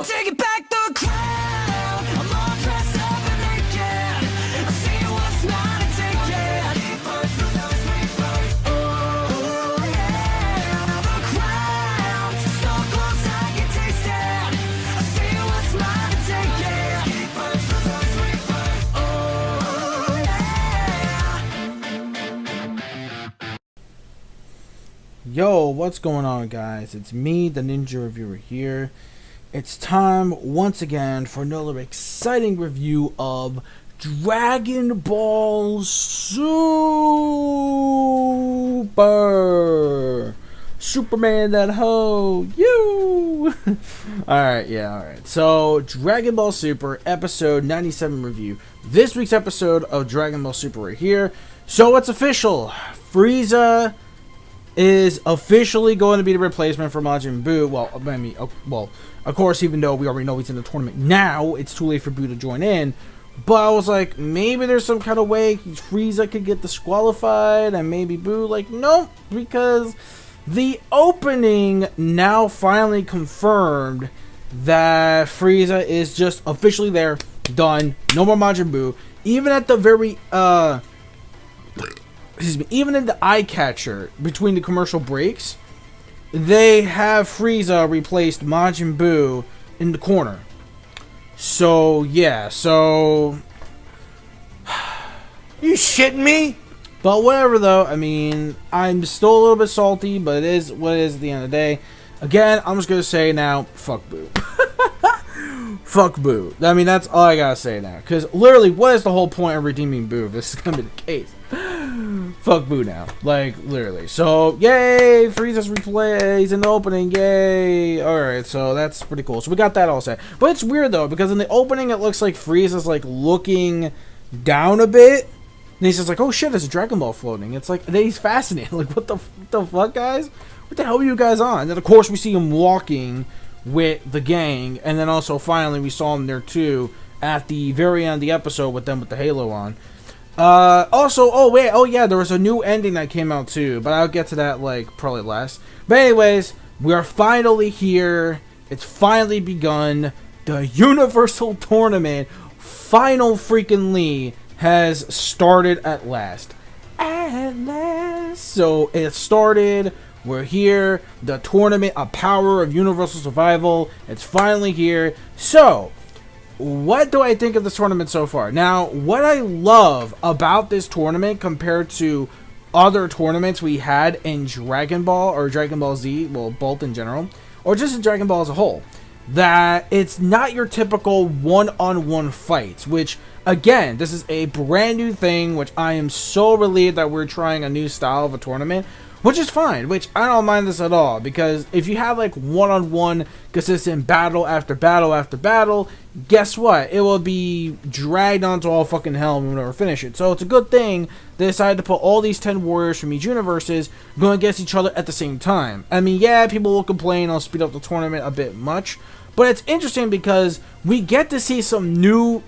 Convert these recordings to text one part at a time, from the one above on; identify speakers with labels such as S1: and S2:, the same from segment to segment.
S1: I'm taking back the crown. I'm all dressed up and naked. I see what's mine and take it. Oh yeah, the crown. So close I can taste it. I see what's mine and take it. Oh yeah.
S2: Yo, what's going on, guys? It's me, the Ninja Reviewer here. It's time once again for another exciting review of Dragon Ball Super. Superman that hoe. You. Alright. So, Dragon Ball Super episode 97 review. This week's episode of Dragon Ball Super right here. So, it's official. Frieza is officially going to be the replacement for Majin Buu. Well, of course, even though we already know he's in the tournament now, it's too late for Buu to join in. But I was like, maybe there's some kind of way Frieza could get disqualified, and maybe Buu, like, nope, because the opening now finally confirmed that Frieza is just officially there, done, no more Majin Buu. Even at the very, even in the eye catcher between the commercial breaks, they have Frieza replaced Majin Buu in the corner. So yeah,
S3: You shitting me?
S2: but whatever though. I mean, I'm still a little bit salty, but it is what it is at the end of the day. Again, I'm just gonna say now, fuck Buu. Fuck Buu. I mean, that's all I gotta say now. Because literally, what is the whole point of redeeming Buu if this is gonna be the case? Fuck Buu now. Like, literally. So, yay! Frieza's replay. He's in the opening. Yay! Alright, so that's pretty cool. So we got that all set. But it's weird, though, because in the opening, it looks like Frieza's, like, looking down a bit. And he's just like, oh shit, there's a Dragon Ball floating. It's like, he's fascinated. Like, what the fuck, guys? What the hell are you guys on? And then, of course, we see him walking with the gang. And then also, finally, we saw him there, too, at the very end of the episode with them with the halo on. Also, oh yeah, there was a new ending that came out too, but I'll get to that, like, probably last. But anyways, we are finally here. It's finally begun. The Universal Tournament, final freaking Lee, has started at last. At last. So, it started. We're here. The tournament, a power of universal survival. It's finally here. So, what do I think of this tournament so far? Now, what I love about this tournament compared to other tournaments we had in Dragon Ball or Dragon Ball Z, well, both in general, or just in Dragon Ball as a whole, that it's not your typical one-on-one fights, which, again, this is a brand new thing, which I am so relieved that we're trying a new style of a tournament, which is fine, which I don't mind this at all, because if you have like one-on-one consistent battle after battle after battle, guess what? It will be dragged onto all fucking hell and we'll never finish it. So it's a good thing they decided to put all these 10 warriors from each universes going against each other at the same time. I mean, yeah, people will complain I'll speed up the tournament a bit much, but it's interesting because we get to see some new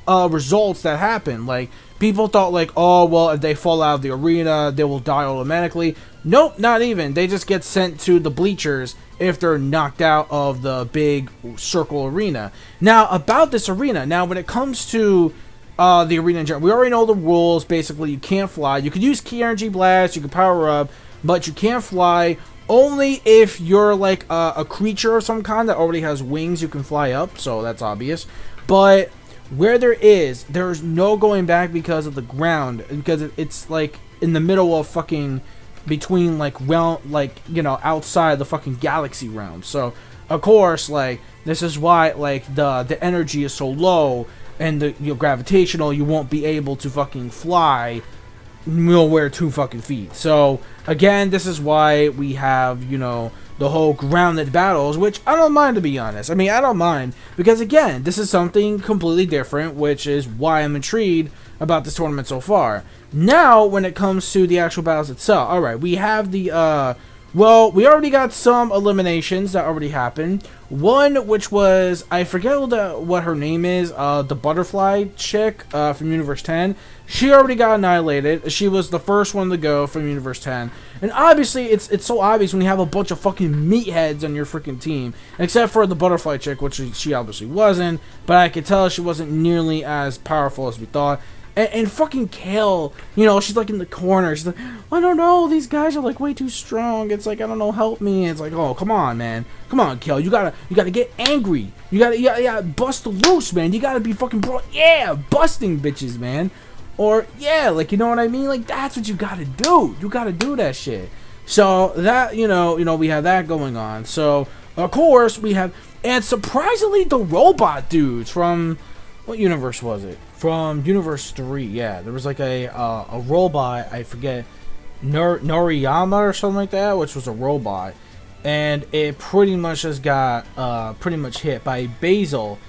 S2: results that happen. Like, people thought like, oh, well, if they fall out of the arena, they will die automatically. Nope, not even. They just get sent to the bleachers if they're knocked out of the big circle arena. Now, about this arena, now when it comes to the arena in general, we already know the rules. Basically, you can't fly. You could use Key Energy Blast, you can power up, but you can't fly. Only if you're like a creature of some kind that already has wings, you can fly up, so that's obvious. But where there's no going back because of the ground, because it's like in the middle of fucking between like, well, like, you know, outside the fucking galaxy realm. So of course, like, this is why like the energy is so low and the, you know, gravitational, you won't be able to fucking fly nowhere 2 fucking feet. So again, this is why we have, you know, the whole grounded battles, which I don't mind, to be honest. I mean, I don't mind, because again, this is something completely different, which is why I'm intrigued about this tournament so far. Now, when it comes to the actual battles itself, alright, we have the Well, we already got some eliminations that already happened. One, which was, I forget what her name is, the butterfly chick from Universe 10. She already got annihilated. She was the first one to go from Universe 10. And obviously, it's so obvious when you have a bunch of fucking meatheads on your freaking team. Except for the butterfly chick, which she obviously wasn't. But I could tell she wasn't nearly as powerful as we thought. And fucking Kale, you know, she's like in the corner. She's like, I don't know, these guys are like way too strong. It's like, I don't know, help me. It's like, oh, come on, man. Come on, Kale. You gotta get angry. You gotta bust loose, man. You gotta be fucking busting bitches, man. Or, yeah, like, you know what I mean? Like, that's what you gotta do. You gotta do that shit. So, that, you know, we have that going on. So, of course, we have, and surprisingly, the robot dudes from, what universe was it? From Universe 3, yeah. There was like a robot, I forget, Noriyama or something like that, which was a robot. And it pretty much just got pretty much hit by Basil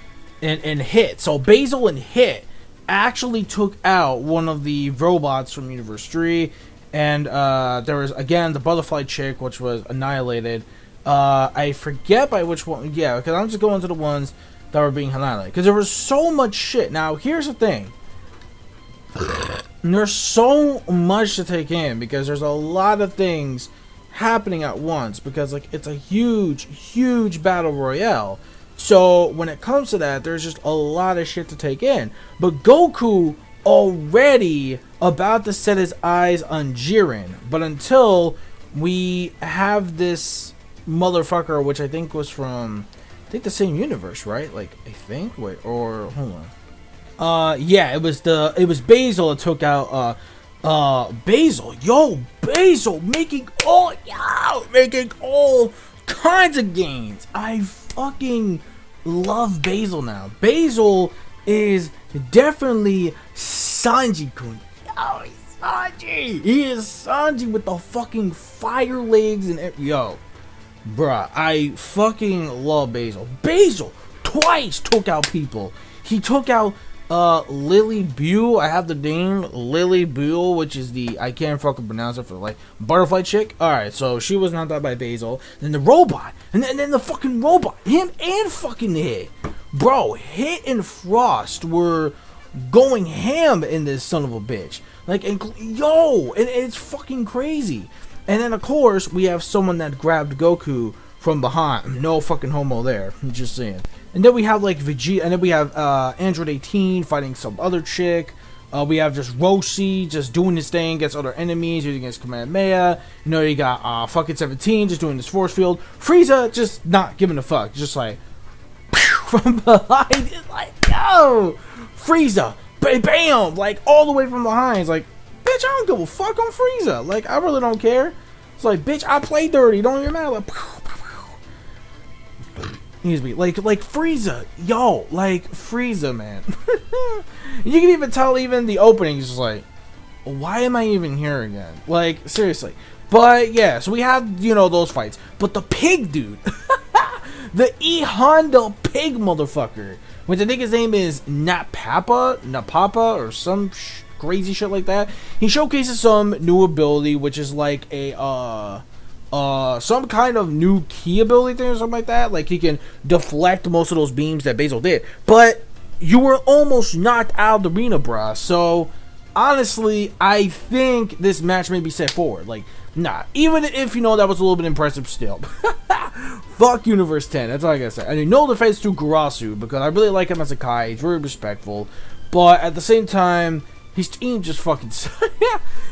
S2: and Hit. So Basil and Hit actually took out one of the robots from Universe 3. And there was, again, the butterfly chick, which was annihilated. I forget by which one. Yeah, because I'm just going to the ones that were being annihilated. Because there was so much shit. Now, here's the thing. There's so much to take in. Because there's a lot of things happening at once. Because, like, it's a huge, huge battle royale. So, when it comes to that, there's just a lot of shit to take in. But Goku already about to set his eyes on Jiren. But until we have this motherfucker, which I think was from, I think the same universe, right? Like, I think, wait, or hold on. Yeah, it was Basil that took out Basil. Basil making all kinds of gains. I fucking love Basil now. Basil is definitely Sanji-kun. He's Sanji. He is Sanji with the fucking fire legs and bruh, I fucking love Basil. Basil twice took out people. He took out Lily Buell. I have the name Lily Buell, which is the, I can't fucking pronounce it for like butterfly chick. Alright, so she was knocked out by Basil. Then the robot. And then the fucking robot. Him and fucking Hit. Bro, Hit and Frost were going ham in this son of a bitch. Like, and it's fucking crazy. And then, of course, we have someone that grabbed Goku from behind. No fucking homo there. I'm just saying. And then we have, like, Vegeta. And then we have Android 18 fighting some other chick. We have just Roshi just doing his thing against other enemies, using his Kamehameha. You know, you got fucking 17 just doing his force field. Frieza just not giving a fuck. Just like, from behind. It's like, yo! Frieza! Bam! Like, all the way from behind. It's like, bitch, I don't give a fuck on Frieza. Like, I really don't care. It's like, bitch, I play dirty. Don't even matter. Like, excuse me. Like Frieza. Like, Frieza, man. You can even tell even the opening is just like, why am I even here again? Like, seriously. But, yeah, so we have, you know, those fights. But the pig dude. The E Honda pig motherfucker. Which I think his name is Napapa, or some crazy shit like that. He showcases some new ability, which is like a some kind of new key ability thing or something like that. Like, he can deflect most of those beams that Basil did. But you were almost knocked out of the arena, bruh. So honestly, I think this match may be set forward. Like, nah, even if, you know, that was a little bit impressive still. Fuck Universe 10, that's all I gotta say. And no defense to Garasu, because I really like him as a Kai. He's very respectful. But at the same time, his team just fucking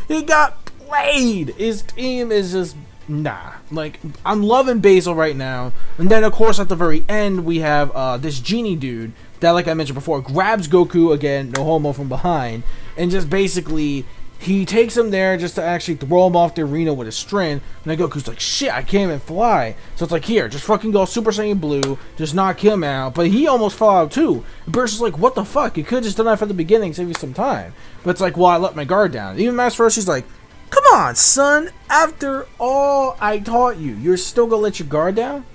S2: he got played. His team is just, nah. Like, I'm loving Basil right now. And then, of course, at the very end, we have this genie dude that, like I mentioned before, grabs Goku, again, no homo, from behind. And just basically, he takes him there just to actually throw him off the arena with a string. And then Goku's like, shit, I can't even fly. So it's like, here, just fucking go Super Saiyan Blue. Just knock him out. But he almost fell out too. And Burst is like, what the fuck? You could have just done that from the beginning, save you some time. But it's like, well, I let my guard down. Even Master Roshi's like, come on, son. After all I taught you, you're still gonna let your guard down?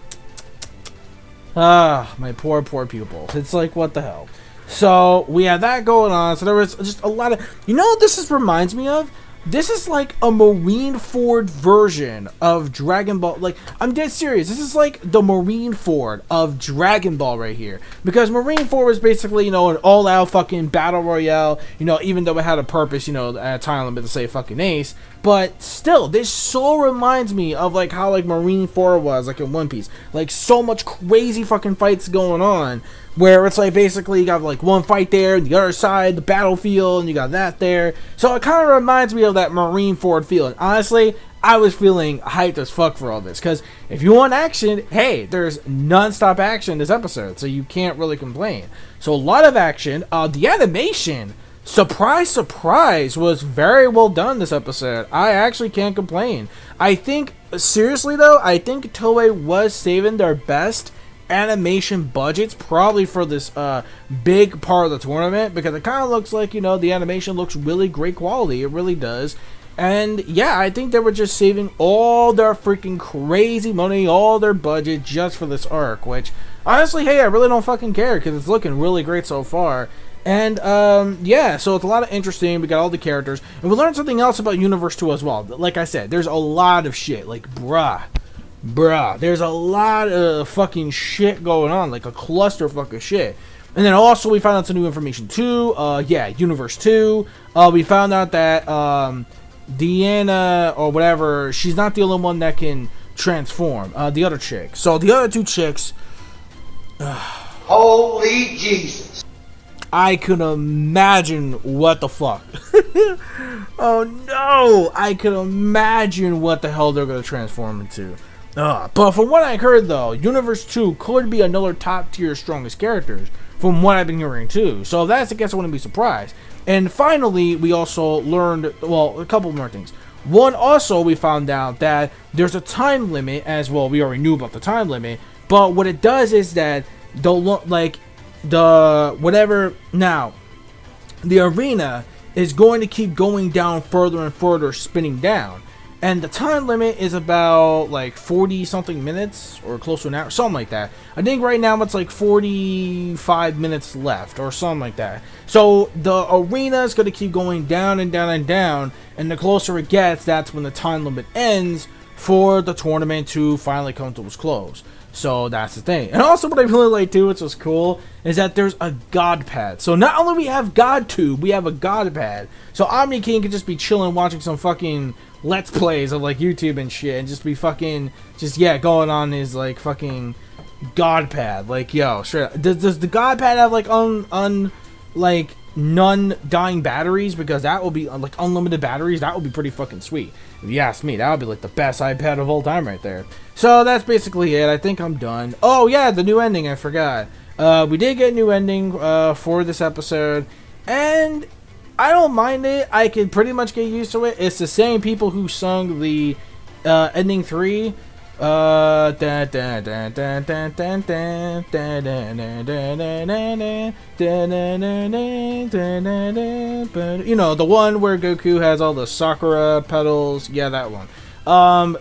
S2: Ah, my poor pupil. It's like, what the hell? So, we had that going on. So, there was just a lot of... You know what this reminds me of? this is like a Marineford version of Dragon Ball. Like, I'm dead serious. This is like the Marineford of Dragon Ball right here. Because Marineford was basically, you know, an all-out fucking battle royale. You know, even though it had a purpose, you know, at a time limit to say fucking ace. But still, this so reminds me of like how like Marineford was like in One Piece. Like, so much crazy fucking fights going on. Where it's like basically you got like one fight there, the other side, the battlefield, and you got that there. So it kind of reminds me of that Marineford feel. And honestly, I was feeling hyped as fuck for all this. Because if you want action, hey, there's non-stop action this episode. So you can't really complain. So a lot of action. The animation, surprise, surprise, was very well done this episode. I actually can't complain. I think, seriously though, I think Toei was saving their best animation budgets probably for this big part of the tournament, because it kind of looks like, you know, the animation looks really great quality. It really does. And yeah, I think they were just saving all their freaking crazy money, all their budget just for this arc, which honestly, hey, I really don't fucking care because it's looking really great so far. And yeah, so it's a lot of interesting. We got all the characters, and we learned something else about Universe 2 as well. Like I said, there's a lot of shit, like bruh, there's a lot of fucking shit going on, like a clusterfuck of shit. And then also we found out some new information too. Yeah, Universe 2. We found out that Deanna or whatever, she's not the only one that can transform. The other chick. So the other two chicks.
S3: Holy Jesus.
S2: I could imagine what the fuck. Oh no! I could imagine what the hell they're gonna transform into. But from what I heard though, Universe 2 could be another top tier strongest characters, from what I've been hearing too. So if that's the case, I wouldn't be surprised. And finally, we also learned, well, a couple more things. One, also, we found out that there's a time limit as well. We already knew about the time limit, but what it does is that the arena is going to keep going down further and further, spinning down. And the time limit is about like 40 something minutes or close to an hour, something like that. I think right now it's like 45 minutes left or something like that. So the arena is going to keep going down and down and down. And the closer it gets, that's when the time limit ends for the tournament to finally come to its close. So that's the thing. And also what I really like too, which was cool, is that there's a God Pad. So not only we have GodTube, we have a God Pad. So Omni King could just be chilling watching some fucking Let's Plays of like YouTube and shit, and just be fucking, just yeah, going on his like fucking God Pad. Like, yo, straight up. Does the God Pad have like like non-dying batteries? Because that will be like unlimited batteries. That would be pretty fucking sweet. If you ask me, that would be like the best iPad of all time right there. So that's basically it. I think I'm done. Oh yeah, the new ending, I forgot. We did get a new ending for this episode, and I don't mind it. I can pretty much get used to it. It's the same people who sung the ending 3. But you know, the one where Goku has all the Sakura petals. Yeah, that one.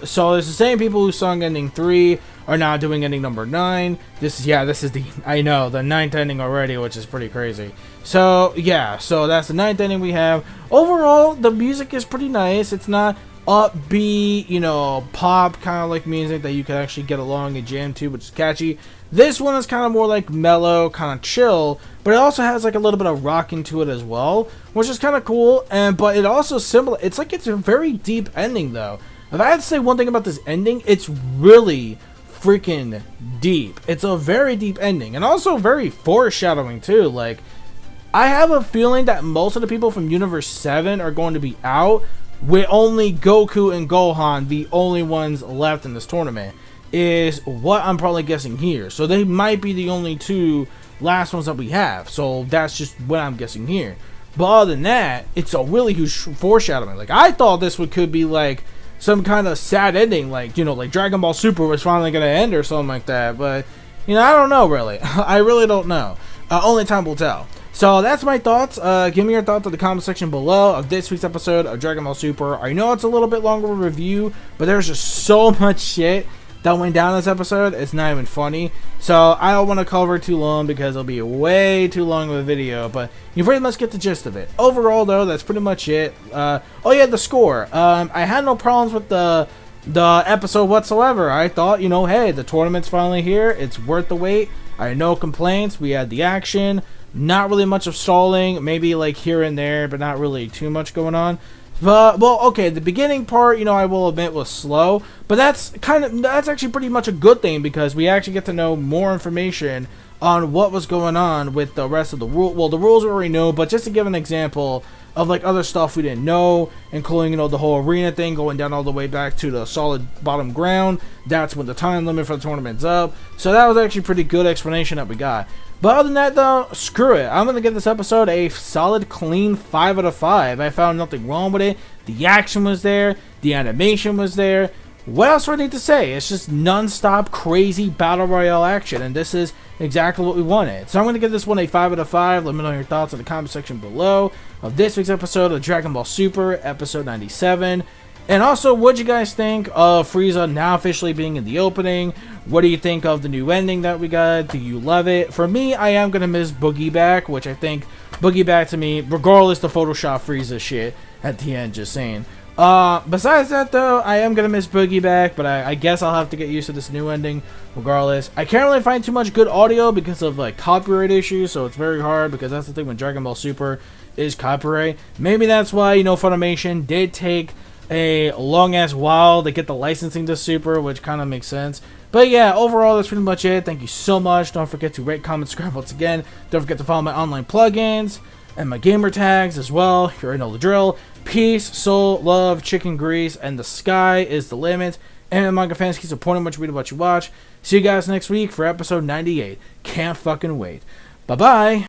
S2: So it's the same people who sung ending 3 are now doing ending number 9. This is the, I know, the 9th ending already, which is pretty crazy. So yeah, so that's the 9th ending we have. Overall, the music is pretty nice. It's not upbeat, you know, pop kind of like music that you can actually get along and jam to, which is catchy. This one is kind of more like mellow, kind of chill, but it also has like a little bit of rock into it as well, which is kind of cool. And but it also it's like it's a very deep ending though. If I had to say one thing about this ending, it's really freaking deep. It's a very deep ending, and also very foreshadowing too. Like, I have a feeling that most of the people from Universe 7 are going to be out, with only Goku and Gohan the only ones left in this tournament, is what I'm probably guessing here. So they might be the only two last ones that we have. So that's just what I'm guessing here. But other than that, it's a really huge foreshadowing. Like, I thought this could be like some kind of sad ending, like, you know, like Dragon Ball Super was finally going to end or something like that. But, you know, I don't know really. I really don't know. Only time will tell. So that's my thoughts. Give me your thoughts in the comment section below of this week's episode of Dragon Ball Super. I know it's a little bit longer of a review, but there's just so much shit that went down this episode. It's not even funny. So I don't want to cover too long because it'll be way too long of a video. But you pretty much get the gist of it. Overall, though, that's pretty much it. Oh yeah, the score. I had no problems with the episode whatsoever. I thought, you know, hey, the tournament's finally here. It's worth the wait. I had no complaints. We had the action. Not really much of stalling. Maybe like here and there, but not really too much going on. But, well, okay, the beginning part, you know, I will admit was slow, but that's actually pretty much a good thing because we actually get to know more information on what was going on with the rest of the rule. Well, the rules we already know, but just to give an example of like other stuff we didn't know, including, you know, the whole arena thing going down all the way back to the solid bottom ground. That's when the time limit for the tournament's up. So that was actually a pretty good explanation that we got. But other than that, though, screw it. I'm going to give this episode a solid, clean 5 out of 5. I found nothing wrong with it. The action was there. The animation was there. What else do I need to say? It's just non-stop, crazy Battle Royale action. And this is exactly what we wanted. So I'm going to give this one a 5 out of 5. Let me know your thoughts in the comment section below of this week's episode of Dragon Ball Super, episode 97. And also, what'd you guys think of Frieza now officially being in the opening? What do you think of the new ending that we got? Do you love it? For me, I am going to miss Boogie Back, which I think Boogie Back to me, regardless the Photoshop Frieza shit at the end, just saying. Besides that, though, I am going to miss Boogie Back, but I guess I'll have to get used to this new ending regardless. I can't really find too much good audio because of, like, copyright issues, so it's very hard because that's the thing with Dragon Ball Super is copyright. Maybe that's why, you know, Funimation did take a long ass while to get the licensing to Super, which kind of makes sense. But yeah, overall, that's pretty much it. Thank you so much. Don't forget to rate, comment, subscribe once again. Don't forget to follow my online plugins and my gamer tags as well. You already know the drill. Peace, soul, love, chicken grease, and the sky is the limit. And manga fans, keep supporting what you read and what you watch. See you guys next week for episode 98. Can't fucking wait. Bye bye.